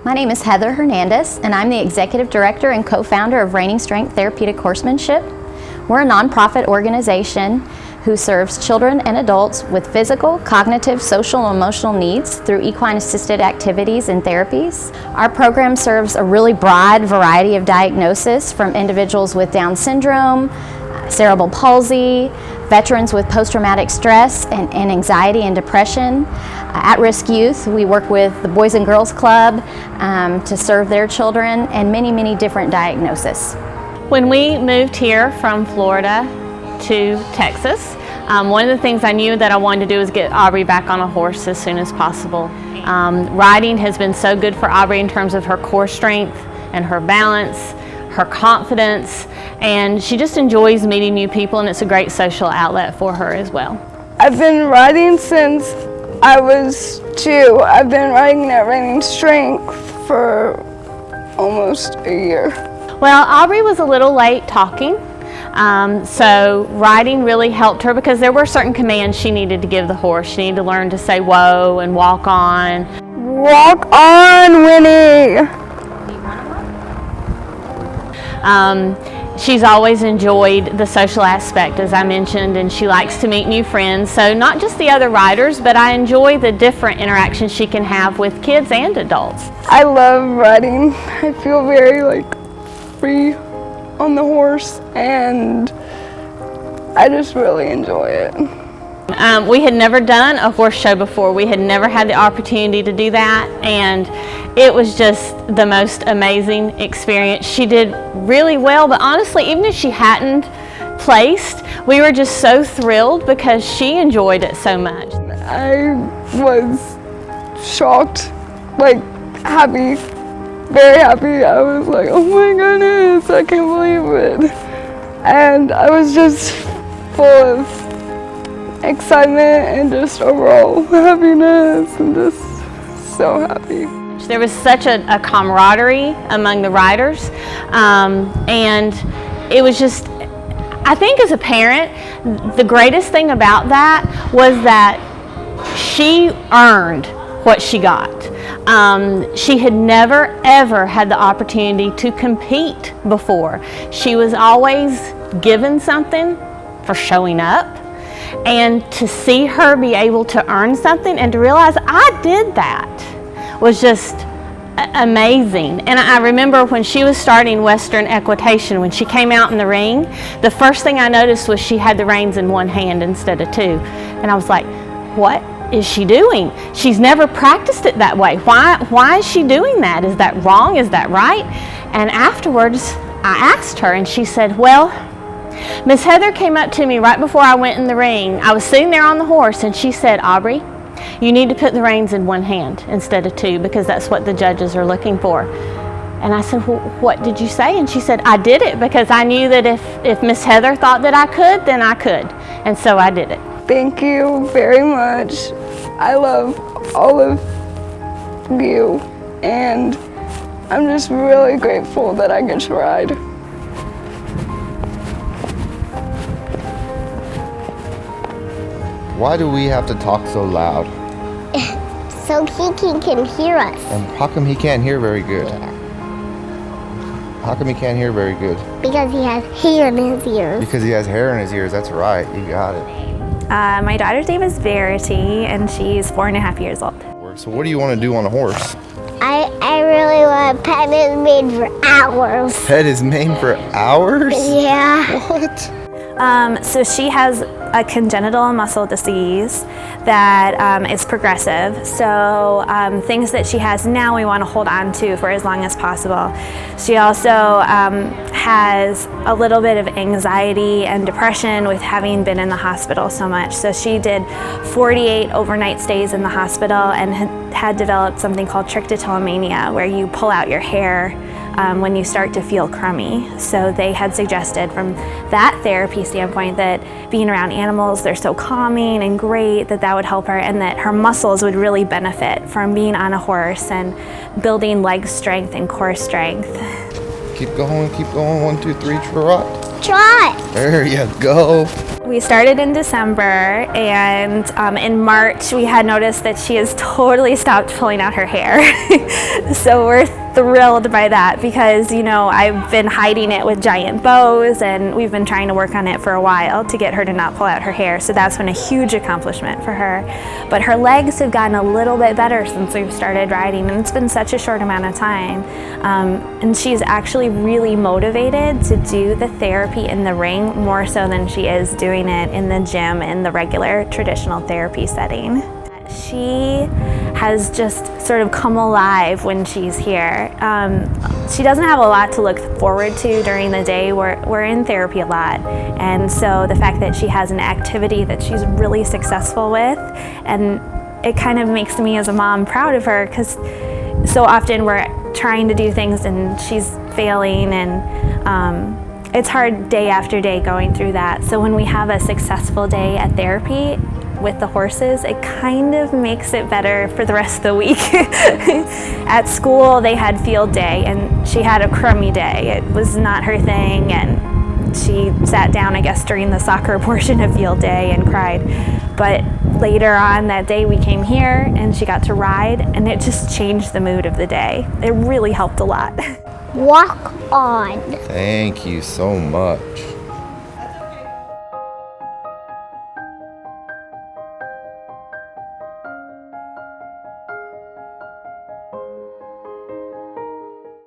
My name is Heather Hernandez, and I'm the Executive Director and co-founder of Reining Strength Therapeutic Horsemanship. We're a nonprofit organization who serves children and adults with physical, cognitive, social, and emotional needs through equine-assisted activities and therapies. Our program serves a really broad variety of diagnoses, from individuals with Down syndrome, cerebral palsy, veterans with post-traumatic stress and anxiety and depression, at-risk youth. We work with the Boys and Girls Club to serve their children, and many, many different diagnoses. When we moved here from Florida to Texas, one of the things I knew that I wanted to do was get Audrey back on a horse as soon as possible. Riding has been so good for Audrey in terms of her core strength and her balance, her confidence, and she just enjoys meeting new people, and it's a great social outlet for her as well. I've been riding since I was 2. I've been riding at Reining Strength for almost a year. Well, Audrey was a little late talking, so riding really helped her because there were certain commands she needed to give the horse. She needed to learn to say whoa and walk on. Walk on, Winnie! She's always enjoyed the social aspect, as I mentioned, and she likes to meet new friends. So not just the other riders, but I enjoy the different interactions she can have with kids and adults. I love riding. I feel very free on the horse, and I just really enjoy it. We had never done a horse show before. We had never had the opportunity to do that, and it was just the most amazing experience. She did really well, but honestly, even if she hadn't placed, we were just so thrilled because she enjoyed it so much. I was shocked, happy, very happy. I was like, oh my goodness, I can't believe it. And I was just full of excitement and just overall happiness, and just so happy. There was such a camaraderie among the riders, and it was just, I think as a parent, the greatest thing about that was that she earned what she got. She had never ever had the opportunity to compete before. She was always given something for showing up, and to see her be able to earn something and to realize I did that was just amazing. And I remember when she was starting Western equitation, when she came out in the ring, the first thing I noticed was she had the reins in one hand instead of 2. And I was like, what is she doing? She's never practiced it that way. Why is she doing that? Is that wrong? Is that right? And afterwards, I asked her, and she said, well, Miss Heather came up to me right before I went in the ring. I was sitting there on the horse, and she said, Audrey, you need to put the reins in one hand instead of 2 because that's what the judges are looking for. And I said, well, what did you say? And she said, I did it because I knew that if Miss Heather thought that I could, then I could. And so I did it. Thank you very much. I love all of you, and I'm just really grateful that I get to ride. Why do we have to talk so loud? So he can hear us. And how come he can't hear very good? How come he can't hear very good? Because he has hair in his ears. Because he has hair in his ears, that's right, you got it. My daughter's name is Verity, and she's 4.5 years old. So what do you want to do on a horse? I really want to pet his mane for hours. Pet his mane for hours? Yeah. What? So she has a congenital muscle disease that is progressive. So things that she has now we want to hold on to for as long as possible. She also has a little bit of anxiety and depression with having been in the hospital so much. So she did 48 overnight stays in the hospital and had developed something called trichotillomania, where you pull out your hair when you start to feel crummy. So they had suggested from that therapy standpoint that being around animals, they're so calming and great, that would help her, and that her muscles would really benefit from being on a horse and building leg strength and core strength. Keep going, 1, 2, 3, trot. Trot. There you go. We started in December, and in March we had noticed that she has totally stopped pulling out her hair. So we're thrilled by that because, you know, I've been hiding it with giant bows, and we've been trying to work on it for a while to get her to not pull out her hair. So that's been a huge accomplishment for her. But her legs have gotten a little bit better since we've started riding, and it's been such a short amount of time. And she's actually really motivated to do the therapy in the ring more so than she is doing it in the gym in the regular traditional therapy setting. She has just sort of come alive when she's here. She doesn't have a lot to look forward to during the day. We're in therapy a lot, and so the fact that she has an activity that she's really successful with, and it kind of makes me as a mom proud of her, because so often we're trying to do things and she's failing, and it's hard day after day going through that. So when we have a successful day at therapy with the horses, it kind of makes it better for the rest of the week. At school they had field day and she had a crummy day. It was not her thing, and she sat down, I guess, during the soccer portion of field day and cried. But later on that day we came here and she got to ride, and it just changed the mood of the day. It really helped a lot. Walk on. Thank you so much.